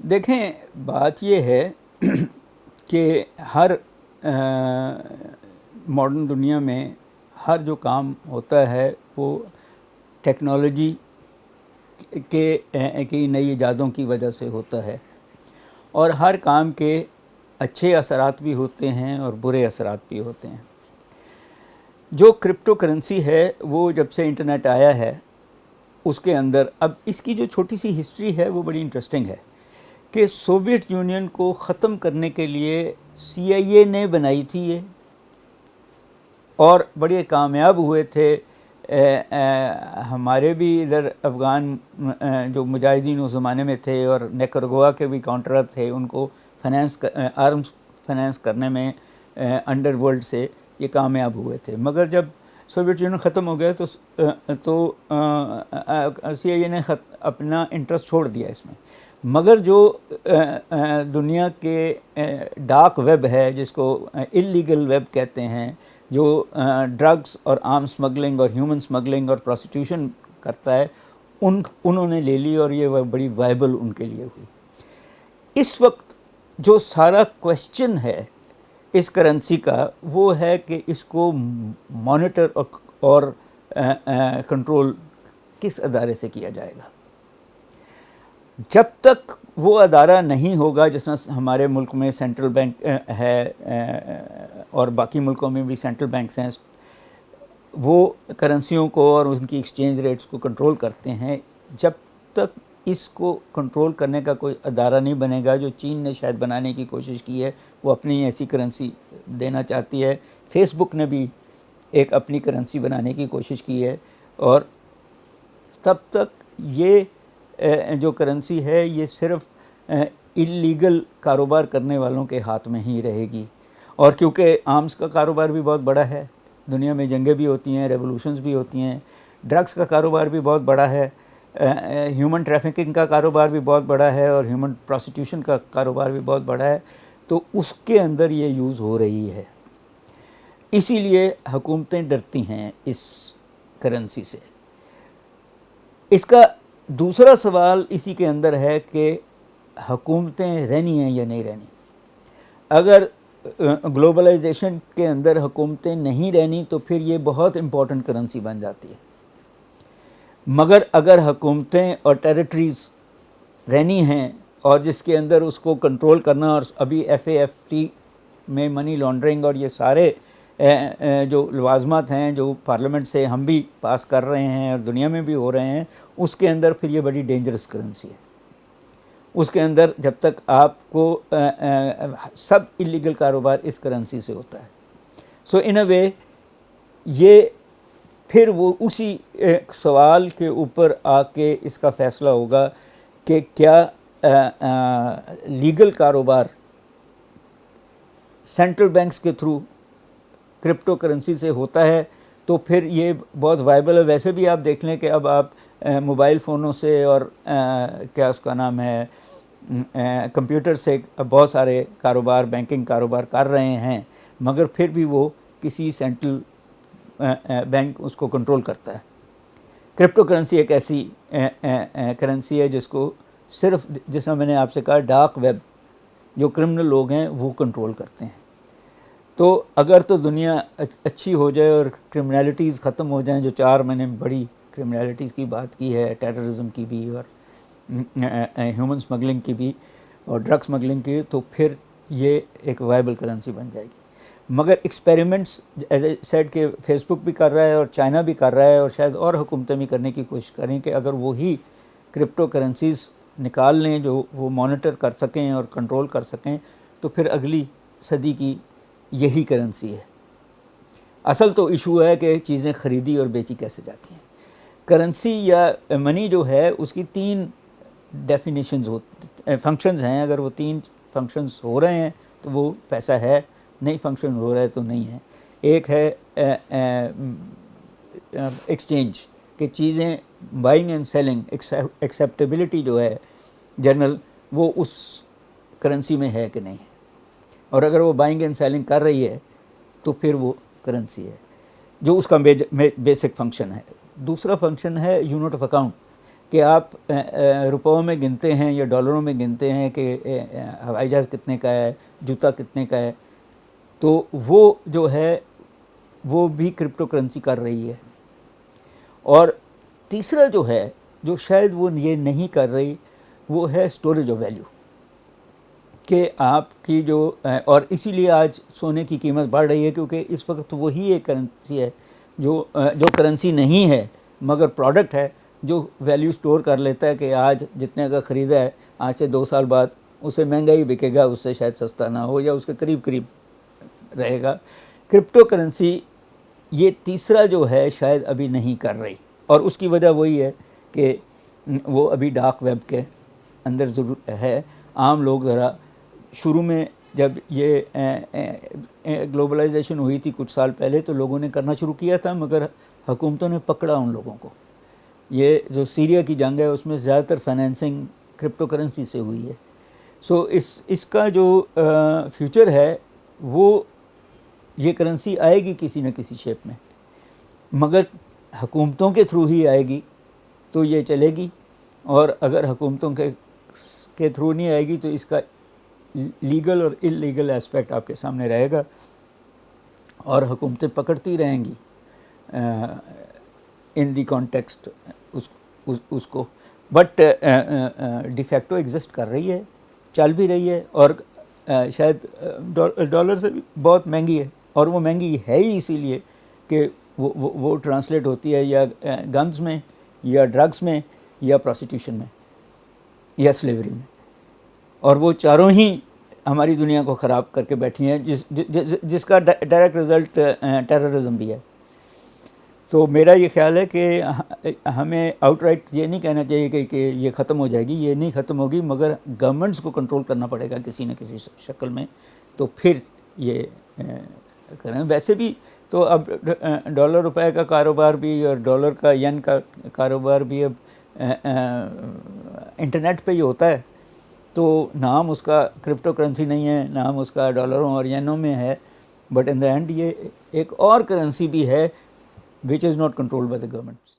دیکھیں بات یہ ہے کہ ہر ماڈرن دنیا میں ہر جو کام ہوتا ہے وہ ٹیکنالوجی کی نئی ایجادوں کی وجہ سے ہوتا ہے، اور ہر کام کے اچھے اثرات بھی ہوتے ہیں اور برے اثرات بھی ہوتے ہیں۔ جو کرپٹو کرنسی ہے وہ جب سے انٹرنیٹ آیا ہے اس کے اندر، اب اس کی جو چھوٹی سی ہسٹری ہے وہ بڑی انٹرسٹنگ ہے کہ سوویت یونین کو ختم کرنے کے لیے سی آئی اے نے بنائی تھی یہ، اور بڑے کامیاب ہوئے تھے۔ ہمارے بھی ادھر افغان جو مجاہدین اس زمانے میں تھے اور نیکرگوا کے بھی کاؤنٹر تھے، ان کو آرمز فنانس کرنے میں انڈر ورلڈ سے یہ کامیاب ہوئے تھے۔ مگر جب سوویت یونین ختم ہو گیا تو سی آئی اے نے اپنا انٹرسٹ چھوڑ دیا اس میں۔ مگر جو دنیا کے ڈارک ویب ہے، جس کو اللیگل ویب کہتے ہیں، جو ڈرگس اور آرم سمگلنگ اور ہیومن سمگلنگ اور پروسٹیوشن کرتا ہے، انہوں نے لے لی، اور یہ بڑی وائبل ان کے لیے ہوئی۔ اس وقت جو سارا کویسچن ہے اس کرنسی کا وہ ہے کہ اس کو مانیٹر اور کنٹرول کس ادارے سے کیا جائے گا۔ جب تک وہ ادارہ نہیں ہوگا، جس میں ہمارے ملک میں سینٹرل بینک ہے اور باقی ملکوں میں بھی سینٹرل بینکس ہیں، وہ کرنسیوں کو اور ان کی ایکسچینج ریٹس کو کنٹرول کرتے ہیں، جب تک اس کو کنٹرول کرنے کا کوئی ادارہ نہیں بنے گا، جو چین نے شاید بنانے کی کوشش کی ہے، وہ اپنی ایسی کرنسی دینا چاہتی ہے۔ فیس بک نے بھی ایک اپنی کرنسی بنانے کی کوشش کی ہے، اور تب تک یہ جو کرنسی ہے یہ صرف اللیگل کاروبار کرنے والوں کے ہاتھ میں ہی رہے گی۔ اور کیونکہ آرمز کا کاروبار بھی بہت بڑا ہے، دنیا میں جنگیں بھی ہوتی ہیں، ریولوشنز بھی ہوتی ہیں، ڈرگس کا کاروبار بھی بہت بڑا ہے، ہیومن ٹریفکنگ کا کاروبار بھی بہت بڑا ہے، اور ہیومن پروسٹیوشن کا کاروبار بھی بہت بڑا ہے، تو اس کے اندر یہ یوز ہو رہی ہے۔ اسی لیے حکومتیں ڈرتی ہیں اس کرنسی سے۔ اس کا دوسرا سوال اسی کے اندر ہے کہ حکومتیں رہنی ہیں یا نہیں رہنی۔ اگر گلوبلائزیشن کے اندر حکومتیں نہیں رہنی تو پھر یہ بہت امپورٹنٹ کرنسی بن جاتی ہے، مگر اگر حکومتیں اور ٹیریٹریز رہنی ہیں اور جس کے اندر اس کو کنٹرول کرنا، اور ابھی ایف اے ایف ٹی میں منی لانڈرنگ اور یہ سارے جو لوازمات ہیں جو پارلیمنٹ سے ہم بھی پاس کر رہے ہیں اور دنیا میں بھی ہو رہے ہیں، اس کے اندر پھر یہ بڑی ڈینجرس کرنسی ہے۔ اس کے اندر جب تک آپ کو سب اللیگل کاروبار اس کرنسی سے ہوتا ہے، سو ان اے وے یہ پھر وہ اسی سوال کے اوپر آ کے اس کا فیصلہ ہوگا کہ کیا لیگل کاروبار سینٹرل بینکس کے تھرو کرپٹو کرنسی سے ہوتا ہے تو پھر یہ بہت وائبل ہے۔ ویسے بھی آپ دیکھ لیں کہ اب آپ موبائل فونوں سے اور کیا اس کا نام ہے کمپیوٹر سے بہت سارے کاروبار، بینکنگ کاروبار کر رہے ہیں، مگر پھر بھی وہ کسی سینٹرل بینک اس کو کنٹرول کرتا ہے۔ کرپٹو کرنسی ایک ایسی کرنسی ہے جس کو صرف، جس میں نے آپ سے کہا، ڈارک ویب جو کرمنل لوگ ہیں وہ کنٹرول کرتے ہیں۔ تو اگر تو دنیا اچھی ہو جائے اور کرمنالٹیز ختم ہو جائیں، جو چار میں نے بڑی کرمنالٹیز کی بات کی ہے، ٹیررزم کی بھی اور ہیومن سمگلنگ کی بھی اور ڈرگ سمگلنگ کی، تو پھر یہ ایک وائبل کرنسی بن جائے گی۔ مگر ایکسپیریمنٹس ایز اے سیڈ کہ فیس بک بھی کر رہا ہے اور چائنا بھی کر رہا ہے اور شاید اور حکومتیں بھی کرنے کی کوشش کریں کہ اگر وہی کرپٹو کرنسیز نکال لیں جو وہ مانیٹر کر سکیں اور کنٹرول کر سکیں، تو پھر اگلی صدی کی یہی کرنسی ہے۔ اصل تو ایشو ہے کہ چیزیں خریدی اور بیچی کیسے جاتی ہیں۔ کرنسی یا منی جو ہے اس کی تین ڈیفینیشنز فنکشنز ہیں۔ اگر وہ تین فنکشنز ہو رہے ہیں تو وہ پیسہ ہے، نہیں فنکشن ہو رہا ہے تو نہیں ہے۔ ایک ہے ایکسچینج، کہ چیزیں بائنگ اینڈ سیلنگ، ایکسیپٹیبلٹی جو ہے جنرل، وہ اس کرنسی میں ہے کہ نہیں ہے، اور اگر وہ بائنگ اینڈ سیلنگ کر رہی ہے تو پھر وہ کرنسی ہے، جو اس کا بیسک فنکشن ہے۔ دوسرا فنکشن ہے یونٹ آف اکاؤنٹ، کہ آپ روپوں میں گنتے ہیں یا ڈالروں میں گنتے ہیں کہ ہوائی جہاز کتنے کا ہے، جوتا کتنے کا ہے، تو وہ جو ہے وہ بھی کرپٹو کرنسی کر رہی ہے. اور تیسرا جو ہے جو شاید وہ یہ نہیں کر رہی، وہ ہے اسٹوریج آف ویلیو، کہ آپ کی جو اور اسی لیے آج سونے کی قیمت بڑھ رہی ہے، کیونکہ اس وقت وہی ایک کرنسی ہے جو کرنسی نہیں ہے مگر پروڈکٹ ہے، جو ویلیو سٹور کر لیتا ہے کہ آج جتنے کا خریدا ہے آج سے 2 سال بعد اسے مہنگا ہی بکے گا، اس سے شاید سستا نہ ہو یا اس کے قریب قریب رہے گا. کرپٹو کرنسی یہ تیسرا جو ہے شاید ابھی نہیں کر رہی، اور اس کی وجہ وہی ہے کہ وہ ابھی ڈارک ویب کے اندر ضرور ہے. عام لوگ ذرا شروع میں جب یہ گلوبلائزیشن ہوئی تھی کچھ سال پہلے تو لوگوں نے کرنا شروع کیا تھا، مگر حکومتوں نے پکڑا ان لوگوں کو. یہ جو سیریا کی جنگ ہے اس میں زیادہ تر فائنینسنگ کرپٹو کرنسی سے ہوئی ہے. سو اس کا جو فیوچر ہے وہ یہ کرنسی آئے گی کسی نہ کسی شیپ میں، مگر حکومتوں کے تھرو ہی آئے گی تو یہ چلے گی، اور اگر حکومتوں کے تھرو نہیں آئے گی تو اس کا لیگل اور اللیگل ایسپیکٹ آپ کے سامنے رہے گا، اور حکومتیں پکڑتی رہیں گی ان دی کانٹیکسٹ اس کو. بٹ ڈیفیکٹو ایگزسٹ کر رہی ہے، چل بھی رہی ہے، اور شاید ڈالر سے بھی بہت مہنگی ہے، اور وہ مہنگی ہے ہی اسی لیے کہ وہ ٹرانسلیٹ ہوتی ہے یا گنز میں یا ڈرگس میں یا پروسٹیوشن میں یا سلیوری میں، اور وہ چاروں ہی ہماری دنیا کو خراب کر کے بیٹھی ہیں، جس کا ڈائریکٹ رزلٹ ٹیررزم بھی ہے. تو میرا یہ خیال ہے کہ ہمیں آؤٹ رائٹ یہ نہیں کہنا چاہیے کہ یہ ختم ہو جائے گی، یہ نہیں ختم ہوگی، مگر گورنمنٹس کو کنٹرول کرنا پڑے گا کسی نہ کسی شکل میں، تو پھر یہ کریں. ویسے بھی تو اب ڈالر روپے کا کاروبار بھی اور ڈالر کا ین کا کاروبار بھی اب انٹرنیٹ پہ ہی ہوتا ہے، تو نام اس کا کرپٹو کرنسی نہیں ہے، نام اس کا ڈالروں اور ینوں میں ہے، بٹ ان دا اینڈ یہ ایک اور کرنسی بھی ہے which is not controlled by the governments.